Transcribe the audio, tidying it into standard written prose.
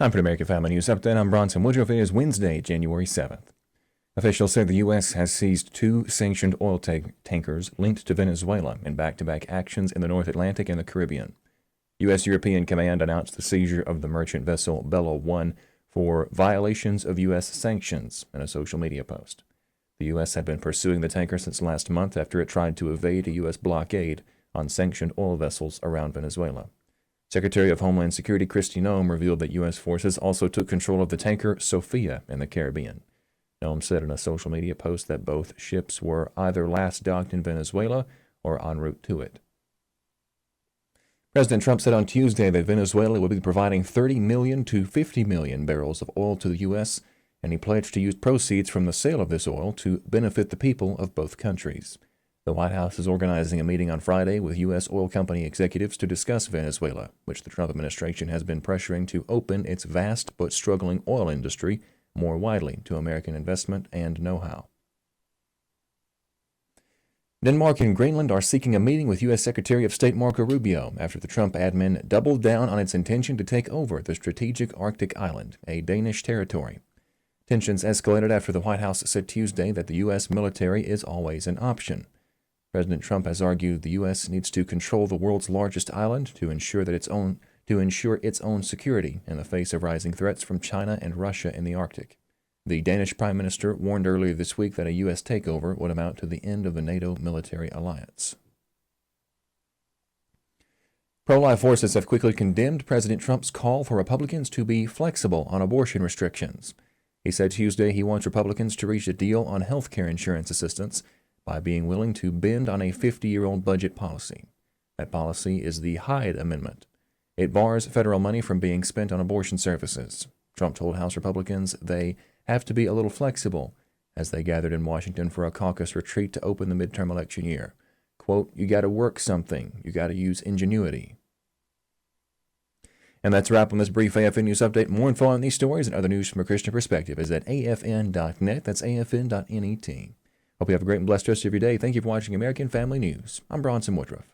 Time for the American Family News Update. I'm Bronson Woodruff. It is Wednesday, January 7th. Officials say the U.S. has seized two sanctioned oil tankers linked to Venezuela in back-to-back actions in the North Atlantic and the Caribbean. U.S. European Command announced the seizure of the merchant vessel Bella 1 for violations of U.S. sanctions in a social media post. The U.S. had been pursuing the tanker since last month after it tried to evade a U.S. blockade on sanctioned oil vessels around Venezuela. Secretary of Homeland Security Kristi Noem revealed that U.S. forces also took control of the tanker Sophia in the Caribbean. Noem said in a social media post that both ships were either last docked in Venezuela or en route to it. President Trump said on Tuesday that Venezuela would be providing 30 million to 50 million barrels of oil to the U.S., and he pledged to use proceeds from the sale of this oil to benefit the people of both countries. The White House is organizing a meeting on Friday with U.S. oil company executives to discuss Venezuela, which the Trump administration has been pressuring to open its vast but struggling oil industry more widely to American investment and know-how. Denmark and Greenland are seeking a meeting with U.S. Secretary of State Marco Rubio after the Trump admin doubled down on its intention to take over the strategic Arctic island, a Danish territory. Tensions escalated after the White House said Tuesday that the U.S. military is always an option. President Trump has argued the U.S. needs to control the world's largest island to ensure its own security in the face of rising threats from China and Russia in the Arctic. The Danish Prime Minister warned earlier this week that a U.S. takeover would amount to the end of the NATO military alliance. Pro-life forces have quickly condemned President Trump's call for Republicans to be flexible on abortion restrictions. He said Tuesday he wants Republicans to reach a deal on health care insurance assistance by being willing to bend on a 50-year-old budget policy. That policy is the Hyde Amendment. It bars federal money from being spent on abortion services. Trump told House Republicans they have to be a little flexible as they gathered in Washington for a caucus retreat to open the midterm election year. Quote, "You got to work something. You got to use ingenuity." And that's a wrap on this brief AFN News Update. More info on these stories and other news from a Christian perspective is at afn.net. That's afn.net. Hope you have a great and blessed rest of your day. Thank you for watching American Family News. I'm Bronson Woodruff.